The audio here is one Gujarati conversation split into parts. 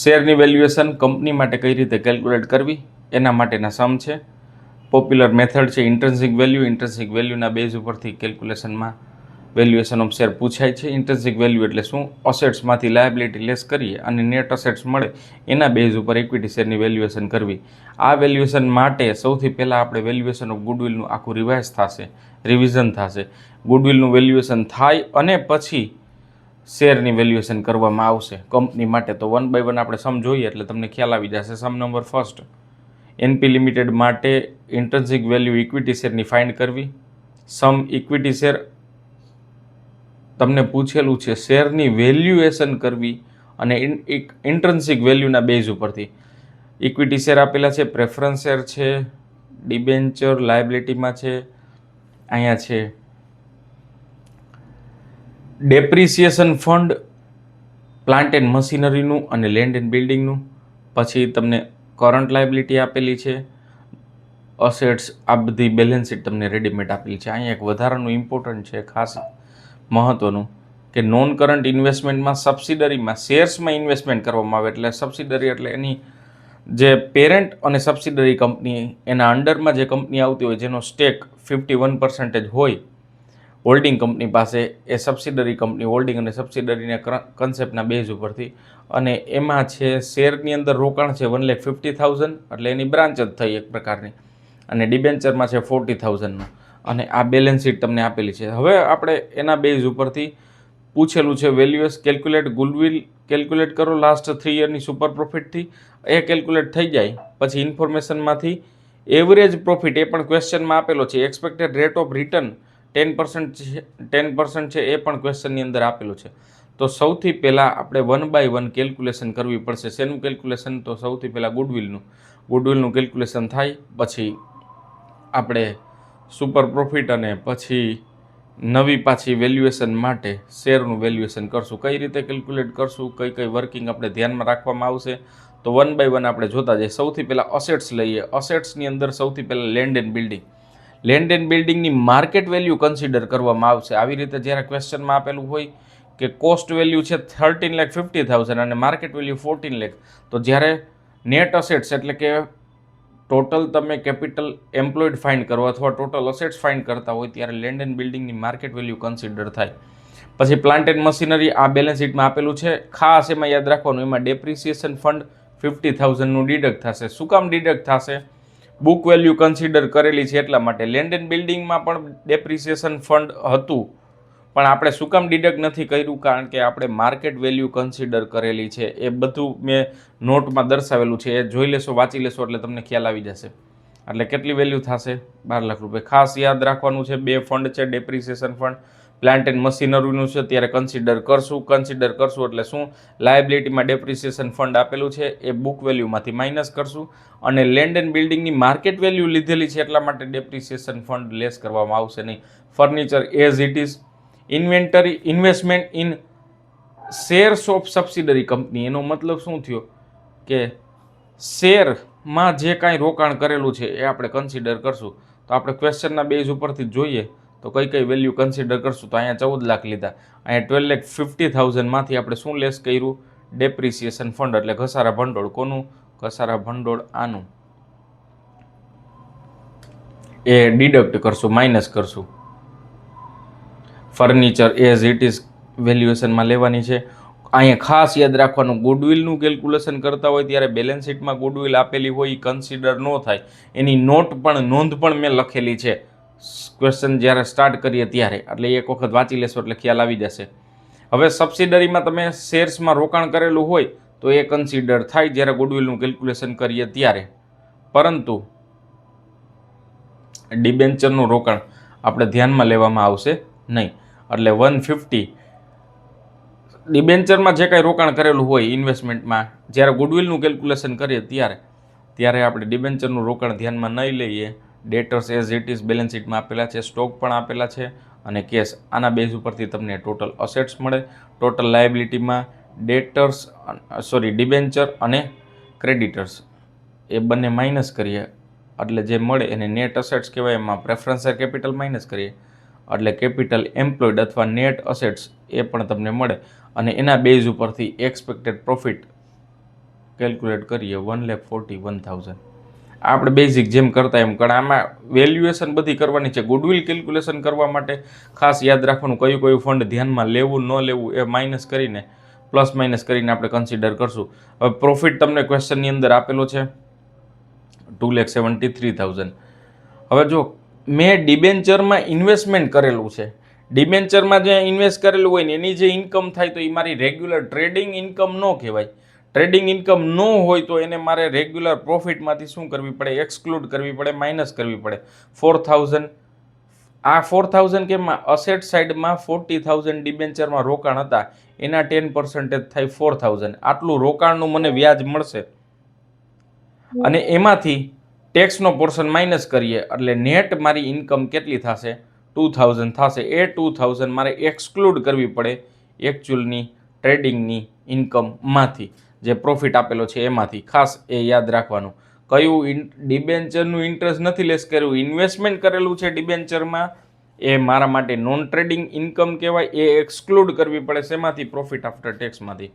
શેરની વેલ્યુએશન કંપની માટે કઈ રીતે કેલ્ક્યુલેટ કરવી એના માટેના સમ છે. પોપ્યુલર મેથડ છે ઇન્ટ્રિન્સિક વેલ્યુ. ઇન્ટ્રિન્સિક વેલ્યુના બેઝ ઉપરથી કેલ્ક્યુલેશનમાં વેલ્યુએશન ઓફ શેર પૂછાય છે. ઇન્ટ્રિન્સિક વેલ્યુ એટલે શું? અસેટ્સમાંથી લાયબિલિટી લેસ કરીએ અને નેટ અસેટ્સ મળે એના બેઝ ઉપર ઇક્વિટી શેરની વેલ્યુએશન કરવી. આ વેલ્યુએશન માટે સૌથી પહેલાં આપણે વેલ્યુએશન ઓફ ગુડવિલનું આખું રિવિઝન થશે. ગુડવિલનું વેલ્યુએશન થાય અને પછી શેરની વેલ્યુએશન કરવામાં આવશે કંપની માટે. તો 1 by 1 આપણે સમ જોઈએ એટલે તમને ખ્યાલ આવી જશે. Sum number first, NP limited માટે ઇન્ટ્રિન્સિક વેલ્યુ ઇક્વિટી શેરની ફાઇન્ડ કરવી. સમ ઇક્વિટી શેર તમને પૂછેલું છે, શેરની વેલ્યુએશન કરવી અને ઇન્ટ્રિન્સિક વેલ્યુના બેઝ ઉપરથી. ઇક્વિટી શેર આપેલા છે, પ્રેફરન્સ શેર છે, ડિબેન્ચર લાયબિલિટીમાં છે, અહીંયા છે ડેપ્રિસિએશન ફંડ, પ્લાન્ટ એન્ડ મશીનરીનું અને લેન્ડ એન્ડ બિલ્ડિંગનું. પછી તમને કરંટ લાયબિલિટી આપેલી છે, અસેટ્સ, આ બધી બેલેન્સ શીટ તમને રેડીમેડ આપેલી છે. અહીંયા એક વધારાનું ઇમ્પોર્ટન્ટ છે, ખાસ મહત્વનું, કે નોન કરંટ ઇન્વેસ્ટમેન્ટમાં સબસિડરીમાં શેર્સમાં ઇન્વેસ્ટમેન્ટ કરવામાં આવે. એટલે સબસિડરી એટલે એની જે પેરેન્ટ અને સબસિડરી કંપની એના અંડરમાં જે કંપની આવતી હોય જેનો સ્ટેક 51% હોય હોલ્ડિંગ કંપની પાસે, એ સબસિડરી કંપની હોલ્ડિંગ અને સબસિડરીના કન્સેપ્ટના બેઝ ઉપરથી. અને એમાં છે શેરની અંદર રોકાણ છે 1,50,000 એટલે એની બ્રાન્ચ જ થઈ એક પ્રકારની, અને ડિબેન્ચરમાં છે 40,000નું. અને આ બેલેન્સ શીટ તમને આપેલી છે. હવે આપણે એના બેઝ ઉપરથી પૂછેલું છે વેલ્યુએસ કેલ્ક્યુલેટ ગુડવિલ કેલ્ક્યુલેટ કરો લાસ્ટ 3 યરની સુપર પ્રોફિટથી. એ કેલ્ક્યુલેટ થઈ જાય પછી ઇન્ફોર્મેશનમાંથી એવરેજ પ્રોફિટ એ પણ ક્વેશ્ચનમાં આપેલો છે. એક્સપેક્ટેડ રેટ ઓફ રિટર્ન 10% છે એ પણ ક્વેશ્ચનની અંદર આપેલું છે. તો સૌથી પહેલાં આપણે 1 by 1 કેલ્ક્યુલેશન કરવી પડશે. શેનું કેલ્ક્યુલેશન? તો સૌથી પહેલાં ગુડવિલનું કેલ્ક્યુલેશન થાય, પછી આપણે સુપર પ્રોફિટ અને પછી નવી પાછી વેલ્યુએશન માટે શેરનું વેલ્યુએશન કરશું. કઈ રીતે કેલ્ક્યુલેટ કરશું, કઈ વર્કિંગ આપણે ધ્યાનમાં રાખવામાં આવશે, તો 1 by 1 આપણે જોતા જઈએ. સૌથી પહેલાં અસેટ્સ લઈએ. અસેટ્સની અંદર સૌથી પહેલાં land and building. Land and બિલ્ડિંગની માર્કેટ વેલ્યુ કન્સિડર કરવામાં આવશે. આવી રીતે જ્યારે ક્વેશ્ચનમાં આપેલું હોય કે કોસ્ટ વેલ્યુ છે 13,50,000 અને માર્કેટ વેલ્યુ 14 લાખ, તો જ્યારે નેટ અસેટ્સ એટલે કે ટોટલ તમે કેપિટલ એમ્પ્લોયડ ફાઇન્ડ કરો અથવા ટોટલ અસેટ્સ ફાઇન્ડ કરતા હોય ત્યારે લેન્ડ એન્ડ બિલ્ડિંગની માર્કેટ વેલ્યુ કન્સિડર થાય. પછી પ્લાન્ટ એન્ડ મશીનરી આ બેલેન્સ શીટમાં આપેલું છે. ખાસ એમાં યાદ રાખવાનું, એમાં ડેપ્રિસિએશન ફંડ 50,000નું ડિડક્ટ થશે. શું કામ ડિડક્ટ થશે? બુક વેલ્યુ કન્સિડર કરેલી છે એટલા માટે. લેન્ડ એન્ડ બિલ્ડિંગમાં પણ ડેપ્રિસિએશન ફંડ હતું, પણ આપણે શું કામ ડિડક્ટ નથી કર્યું? કારણ કે આપણે માર્કેટ વેલ્યુ કન્સિડર કરેલી છે. એ બધું મેં નોટમાં દર્શાવેલું છે, એ જોઈ લેશો, વાંચી લેશો એટલે તમને ખ્યાલ આવી જશે. એટલે કેટલી વેલ્યુ થશે? 12 લાખ રૂપિયા. ખાસ યાદ રાખવાનું છે, 2 ફંડ છે, ડેપ્રિસિએશન ફંડ, પ્લાન્ટ એન્ડ મશીનરીનું છે, ત્યારે કન્સિડર કરશું એટલે શું? લાયબિલિટીમાં ડેપ્રિસિએશન ફંડ આપેલું છે એ બુક વેલ્યુમાંથી માઇનસ કરશું, અને લેન્ડ એન્ડ બિલ્ડિંગની માર્કેટ વેલ્યુ લીધેલી છે એટલા માટે ડેપ્રિસિએશન ફંડ લેસ કરવામાં આવશે નહીં. Furniture as it is. Inventory investment in shares of subsidiary company. એનો મતલબ શું થયો કે શેરમાં જે કાંઈ રોકાણ કરેલું છે એ આપણે કન્સિડર કરશું. તો આપણે ક્વેશ્ચનના બેઝ ઉપરથી જોઈએ તો કઈ વેલ્યુ કન્સિડર કરશું. તો અહીંયા 14 લાખ લીધા, અહીંયા 12,50,000માંથી આપણે શું લેસ કર્યું? ડેપ્રિસિએશન ફંડ એટલે ઘસારા ભંડોળ. કોનું ઘસારા ભંડોળ? આનું. એ ડિડક્ટ કરશું, માઇનસ કરશું. ફર્નિચર એઝ ઇટ ઇઝ વેલ્યુએશનમાં લેવાની છે. અહીંયા ખાસ યાદ રાખવાનું, ગુડવિલનું કેલ્ક્યુલેશન કરતા હોય ત્યારે બેલેન્સ શીટમાં ગુડવિલ આપેલી હોય એ કન્સિડર ન થાય. એની નોંધ પણ મેં લખેલી છે ક્વેશ્ચન જ્યારે સ્ટાર્ટ કરીએ ત્યારે, એટલે એક વખત વાંચી લેશો એટલે ખ્યાલ આવી જશે. હવે સબસિડરીમાં તમે શેર્સમાં રોકાણ કરેલું હોય તો એ કન્સિડર થાય જ્યારે ગુડવિલનું કેલ્ક્યુલેશન કરીએ ત્યારે, પરંતુ ડિબેન્ચરનું રોકાણ આપણે ધ્યાનમાં લેવામાં આવશે નહીં. એટલે 150 ડિબેન્ચરમાં જે કાંઈ રોકાણ કરેલું હોય ઇન્વેસ્ટમેન્ટમાં, જ્યારે ગુડવિલનું કેલ્ક્યુલેશન કરીએ ત્યારે આપણે ડિબેન્ચરનું રોકાણ ધ્યાનમાં નહીં લઈએ. ડેટર્સ એઝ ઇટ ઇઝ બેલેન્સ શીટમાં આપેલા છે, સ્ટોક પણ આપેલા છે, અને કેશ. આના બેઝ ઉપરથી તમને ટોટલ અસેટ્સ મળે. ટોટલ લાયબિલિટીમાં ડિબેન્ચર અને ક્રેડિટર્સ એ બંને માઇનસ કરીએ એટલે જે મળે એને નેટ અસેટ્સ કહેવાય. એમાં પ્રેફરન્સ શેર કેપિટલ માઇનસ કરીએ એટલે કેપિટલ એમ્પ્લોયડ અથવા નેટ અસેટ્સ એ પણ તમને મળે. અને એના બેઝ ઉપરથી એક્સપેક્ટેડ પ્રોફિટ કેલ્ક્યુલેટ કરીએ 1,41,000. આપણે બેઝિક જેમ કરતા એમ કારણ આમાં વેલ્યુએશન બધી કરવાની છે. ગુડવિલ કેલ્ક્યુલેશન કરવા માટે ખાસ યાદ રાખવાનું કયું ફંડ ધ્યાનમાં લેવું ન લેવું એ માઇનસ કરીને પ્લસ માઇનસ કરીને આપણે કન્સિડર કરશું. હવે પ્રોફિટ તમને ક્વેશ્ચનની અંદર આપેલો છે 2,73,000. હવે જો મેં ડિબેન્ચરમાં ઇન્વેસ્ટમેન્ટ કરેલું છે, ડિબેન્ચરમાં જે ઇન્વેસ્ટ કરેલું હોય ને એની જે ઇન્કમ થાય તો એ મારી રેગ્યુલર ટ્રેડિંગ ઇન્કમ ન કહેવાય. ટ્રેડિંગ ઇન્કમ ન હોય તો એને મારે રેગ્યુલર પ્રોફિટમાંથી શું કરવી પડે, એક્સક્લુડ કરવી પડે, માઇનસ કરવી પડે. 4,000 આ 4,000 કેમ અસેટ સાઇડમાં 40,000 ડિબેન્ચરમાં રોકાણ હતા એના 10% થાય 4,000. આટલું રોકાણનું મને વ્યાજ મળશે અને એમાંથી ટેક્સનો પોર્શન માઇનસ કરીએ એટલે નેટ મારી ઇન્કમ કેટલી થશે 2,000 થશે. એ 2,000 મારે એક્સક્લુડ કરવી પડે એકચ્યુઅલની ટ્રેડિંગની ઇન્કમમાંથી, જે પ્રોફિટ આપેલો છે એમાંથી. ખાસ એ યાદ રાખવાનું. કયું ડિબેન્ચરનું ઇન્ટરેસ્ટ નથી લેસ કર્યું, ઇન્વેસ્ટમેન્ટ કરેલું છે ડિબેન્ચરમાં એ મારા માટે નોન ટ્રેડિંગ ઇન્કમ કહેવાય. એ એક્સક્લુડ કરવી પડે શેમાંથી, પ્રોફિટ આફ્ટર ટેક્સમાંથી.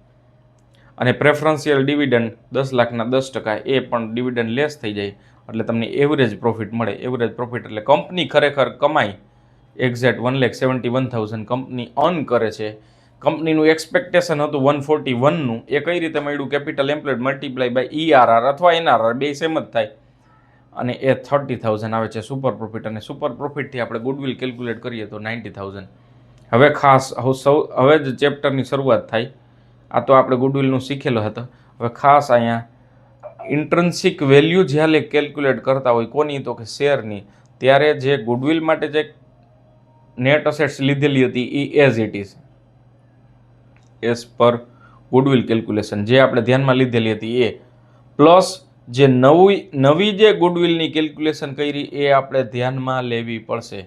અને પ્રેફરન્શિયલ ડિવિડન્ડ 10 લાખના 10% એ પણ ડિવિડન્ડ લેસ થઈ જાય એટલે તમને એવરેજ પ્રોફિટ મળે. એવરેજ પ્રોફિટ એટલે કંપની ખરેખર કમાઈ એક્ઝેક્ટ 1,71,000 કંપની અર્ન કરે છે. કંપનીનું એક્સપેક્ટેશન હતું 141નું, એ કઈ રીતે મળ્યું, capital employed multiply by ERR અથવા NRR બે સેમ જ થાય અને એ 30,000 આવે છે સુપર પ્રોફિટ. અને સુપર પ્રોફિટથી આપણે ગુડવિલ કેલ્ક્યુલેટ કરીએ તો 90,000. હવે ખાસ હવે જ ચેપ્ટરની શરૂઆત થાય. આ તો આપણે ગુડવિલનું શીખેલો હતો. હવે ખાસ અહીંયા ઇન્ટ્રન્સિક વેલ્યુ જ્યારે કેલ્ક્યુલેટ કરતા હોય કોની, તો કે શેરની, ત્યારે જે ગુડવિલ માટે જે નેટ અસેટ્સ લીધેલી હતી એ as it is as per goodwill calculation જે આપણે ધ્યાનમાં લીધેલી હતી એ પ્લસ જે નવી જે ગુડવિલની કેલ્ક્યુલેશન કરી એ આપણે ધ્યાનમાં લેવી પડશે.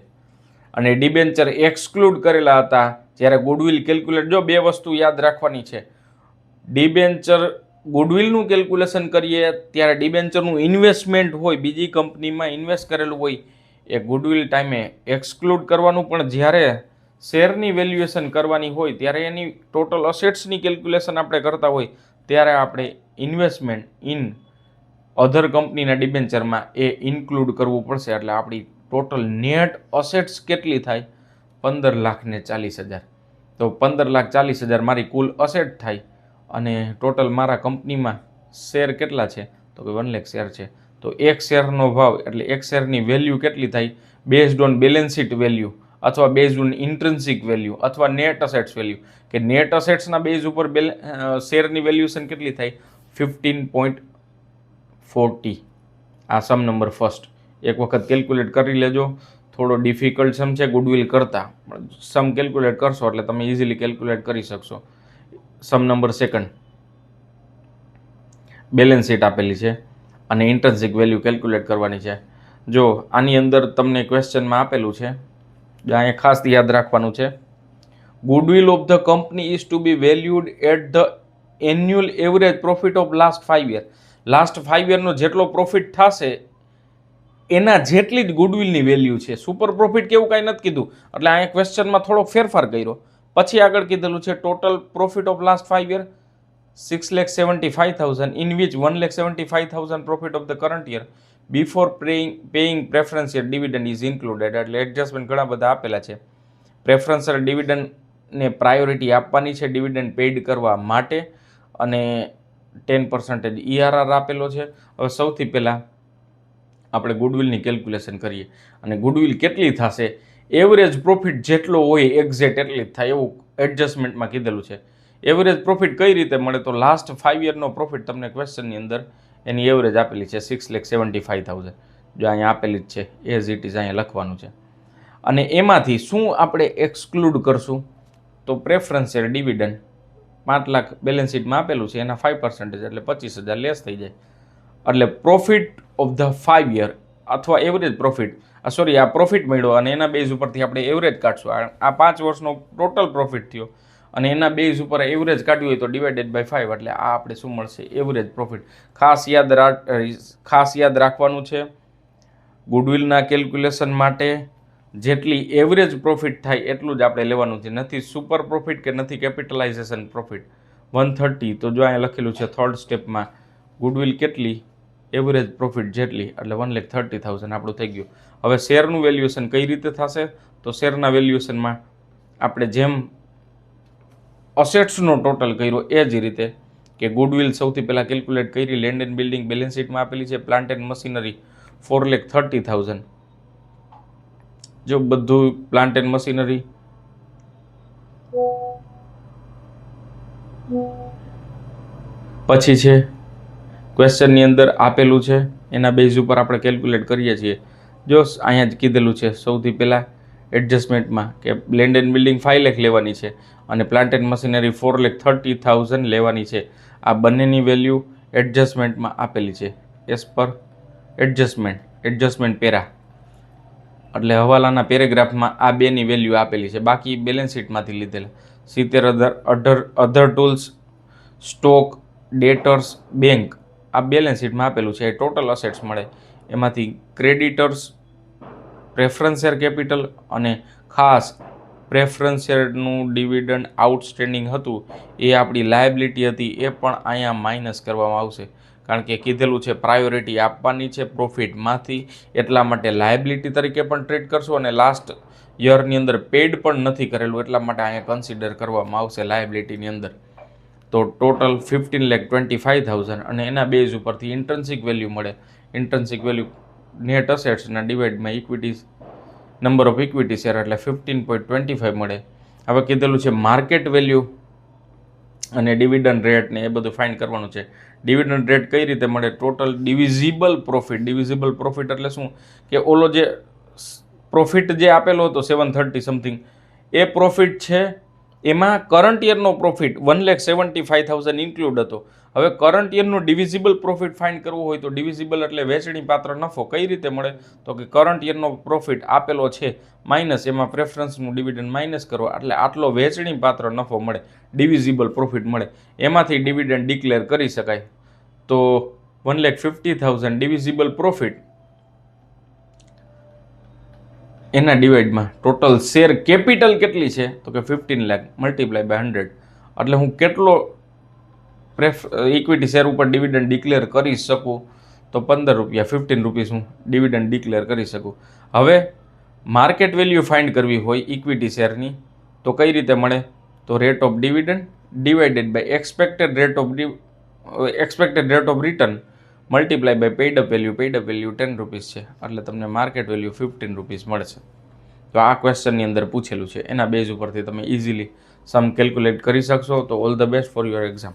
અને ડિબેન્ચર એક્સક્લુડ કરેલા હતા જ્યારે ગુડવિલ કેલ્ક્યુલેટ, જો બે વસ્તુ યાદ રાખવાની છે, ડિબેન્ચર ગુડવિલનું કેલ્ક્યુલેશન કરીએ ત્યારે ડિબેન્ચરનું ઇન્વેસ્ટમેન્ટ હોય, બીજી કંપનીમાં ઇન્વેસ્ટ કરેલું હોય એ ગુડવિલ ટાઈમે એક્સક્લુડ કરવાનું, પણ જ્યારે શેરની વેલ્યુએશન કરવાની હોય ત્યારે એની ટોટલ અસેટ્સની કેલ્ક્યુલેશન આપણે કરતા હોય ત્યારે આપણે ઇન્વેસ્ટમેન્ટ ઇન અધર કંપનીના ડિબેન્ચરમાં એ ઇન્ક્લુડ કરવું પડશે. એટલે આપણી ટોટલ નેટ અસેટ્સ કેટલી થાય 15,40,000. તો 15,40,000 મારી કુલ અસેટ થાય અને ટોટલ મારા કંપનીમાં શેર કેટલા છે તો કે 1 લાખ શેર છે. તો એક શેરનો ભાવ એટલે એક શેરની વેલ્યુ કેટલી થાય based on balance sheet value અથવા બેઝડ ઓન ઇન્ટ્રિન્સિક વેલ્યુ અથવા નેટ અસેટ્સ વેલ્યુ, કે નેટ અસેટ્સના બેઝ ઉપર શેરની વેલ્યુએશન કેટલી થાય 15.40. આ સમ નંબર ફર્સ્ટ એક વખત કેલ્ક્યુલેટ કરી લેજો. થોડો ડિફિકલ્ટ સમ છે ગુડવિલ કરતાં, સમ કેલ્ક્યુલેટ કરશો એટલે તમે ઇઝીલી કેલ્ક્યુલેટ કરી શકશો. Sum number second balance sheet આપેલી છે અને ઇન્ટ્રિન્સિક વેલ્યુ કેલ્ક્યુલેટ કરવાની છે. જો આની અંદર તમને ક્વેશ્ચનમાં આપેલું છે, અહીંયા ખાસ યાદ રાખવાનું છે, goodwill of the company is to be valued at the annual average profit of last 5 year. Last 5 યરનો જેટલો પ્રોફિટ થશે એના જેટલી જ ગુડવિલની વેલ્યુ છે. સુપર પ્રોફિટ કેવું કાંઈ નથી કીધું એટલે અહીંયા ક્વેશ્ચનમાં થોડો ફેરફાર કર્યો. પછી આગળ કીધેલું છે total profit of last 5 year 6,75,000 in which 1,75,000 profit of the current year before paying preferential dividend is included. એટલે એડજસ્ટમેન્ટ ઘણા બધા આપેલા છે. પ્રેફરન્શિયલ ડિવિડન્ડને પ્રાયોરિટી આપવાની છે ડિવિડન્ડ પેઇડ કરવા માટે અને 10% ERR આપેલો છે. હવે સૌથી પહેલાં આપણે ગુડવિલની કેલ્ક્યુલેશન કરીએ અને ગુડવિલ કેટલી થશે, એવરેજ પ્રોફિટ જેટલો હોય એક્ઝેક્ટ એટલી જ થાય એવું એડજસ્ટમેન્ટમાં કીધેલું છે. એવરેજ પ્રોફિટ કઈ રીતે મળે તો લાસ્ટ 5 યરનો પ્રોફિટ તમને ક્વેશ્ચનની અંદર એની એવરેજ આપેલી છે 6,75,000. જો અહીંયા આપેલી જ છે એઝ ઇટ ઇઝ અહીંયા લખવાનું છે. અને એમાંથી શું આપણે એક્સક્લુડ કરશું તો પ્રેફરન્શિયલ ડિવિડન્ડ 5 લાખ બેલેન્સ શીટમાં આપેલું છે એના 5% એટલે 25,000 લેસ થઈ જાય. એટલે પ્રોફિટ ઓફ ધ 5 યર અથવા એવરેજ પ્રોફિટ આ પ્રોફિટ મળ્યો અને એના બેઝ ઉપરથી આપણે એવરેજ કાઢશું. આ 5 વર્ષનો ટોટલ પ્રોફિટ થયો અને એના બેઝ ઉપર એવરેજ કાઢ્યું હોય તો ડિવાઇડેડ બાય 5 એટલે આ આપણે શું મળશે એવરેજ પ્રોફિટ. ખાસ યાદ રાખવાનું છે ગુડવિલના કેલ્ક્યુલેશન માટે જેટલી એવરેજ પ્રોફિટ થાય એટલું જ આપણે લેવાનું છે, નથી સુપર પ્રોફિટ કે નથી કેપિટલાઇઝેશન પ્રોફિટ. 130 તો જો અહીંયા લખેલું છે થર્ડ સ્ટેપમાં ગુડવિલ કેટલી, એવરેજ પ્રોફિટ જેટલી, એટલે 1,30,000 આપણું થઈ ગયું. હવે શેરનું વેલ્યુએશન કઈ રીતે થશે? તો શેરના વેલ્યુએશનમાં આપણે જેમ અસેટ્સનો ટોટલ કર્યો એ જ રીતે કે ગુડવિલ સૌથી પહેલાં કેલ્ક્યુલેટ કરી, લેન્ડ એન્ડ બિલ્ડિંગ બેલેન્સ શીટમાં આપેલી છે, પ્લાન્ટ એન્ડ મશીનરી 4,30,000. જો બધું પ્લાન્ટ એન્ડ મશીનરી પછી છે ક્વેશ્ચનની અંદર આપેલું છે એના બેઝ ઉપર આપણે કેલ્ક્યુલેટ કરીએ છીએ. જો અહીંયા જ કીધેલું છે સૌથી પહેલાં એડજસ્ટમેન્ટમાં કે લેન્ડ એન્ડ બિલ્ડિંગ 5 લાખ લેવાની છે અને પ્લાન્ટ એન્ડ મશીનરી 4,30,000 લેવાની છે. આ બંનેની વેલ્યુ એડજસ્ટમેન્ટમાં આપેલી છે એઝ પર એડજસ્ટમેન્ટ પેરા, એટલે હવાલાના પેરેગ્રાફમાં આ બેની વેલ્યુ આપેલી છે. બાકી બેલેન્સ શીટમાંથી લીધેલા 70 અધર ટૂલ્સ, સ્ટોક, ડેટર્સ, બેંક આ બેલેન્સ શીટમાં આપેલું છે. એ ટોટલ અસેટ્સ મળે, એમાંથી ક્રેડિટર્સ, પ્રેફરન્સ શેર કેપિટલ અને ખાસ પ્રેફરન્સ શેરનું ડિવિડન્ડ આઉટસ્ટેન્ડિંગ હતું એ આપણી લાયબિલિટી હતી, એ પણ અહીંયા માઇનસ કરવામાં આવશે. કારણ કે કીધેલું છે પ્રાયોરિટી આપવાની છે પ્રોફિટમાંથી, એટલા માટે લાયબિલિટી તરીકે પણ ટ્રીટ કરશું અને લાસ્ટ યરની અંદર પેડ પણ નથી કરેલું એટલા માટે અહીંયા કન્સિડર કરવામાં આવશે લાયબિલિટીની અંદર. તો ટોટલ 15,25,000 અને એના બેઝ ઉપરથી ઇન્ટ્રન્સિક વેલ્યુ મળે. ઇન્ટ્રન્સિક વેલ્યુ નેટ અસેટ્સના ડિવાઇડમાં equity number of equity share એટલે 15.25 મળે. હવે કીધેલું છે માર્કેટ વેલ્યુ અને ડિવિડન્ડ રેટ ને એ બધું ફાઇન્ડ કરવાનું છે. ડિવિડન્ડ રેટ કઈ રીતે મળે? ટોટલ ડિવિઝિબલ પ્રોફિટ એટલે શું કે ઓલો જે પ્રોફિટ જે આપેલો હતો 730 સમથિંગ એ પ્રોફિટ છે, એમાં કરંટ યરનો પ્રોફિટ 1,75,000 ઇન્ક્લુડ હતો. હવે કરંટ યરનું ડિવિઝિબલ પ્રોફિટ ફાઇન્ડ કરવું હોય તો ડિવિઝિબલ એટલે વેચણી પાત્ર નફો કઈ રીતે મળે? તો કે કરંટ યરનો પ્રોફિટ આપેલો છે માઇનસ એમાં પ્રેફરન્સનું ડિવિડન્ડ માઇનસ કરો એટલે આટલો વેચણી પાત્ર નફો મળે, ડિવિઝિબલ પ્રોફિટ મળે. એમાંથી ડિવિડન્ડ ડિક્લેર કરી શકાય. તો 1,50,000 ડિવિઝિબલ પ્રોફિટ એના ડિવાઇડમાં ટોટલ શેર કેપિટલ કેટલી છે? તો કે 15 લાખ મલ્ટીપ્લાય બાય 100 એટલે હું કેટલો ઇક્વિટી શેર ઉપર ડિવિડન્ડ ડિક્લેર કરી શકું? તો 15 રૂપિયા 15 રૂપીસ હું ડિવિડન્ડ ડિક્લેર કરી શકું. હવે માર્કેટ વેલ્યુ ફાઇન્ડ કરવી હોય ઇક્વિટી શેરની તો કઈ રીતે મળે? તો rate of dividend divided by expected rate of return multiply by paid up value 10 rupees છે એટલે તમને માર્કેટ વેલ્યુ 15 રૂપીસ મળશે. તો આ ક્વેશ્ચનની અંદર પૂછેલું છે, એના બેઝ ઉપરથી તમે ઇઝીલી સમ કેલ્ક્યુલેટ કરી શકશો. તો all the best for your exam.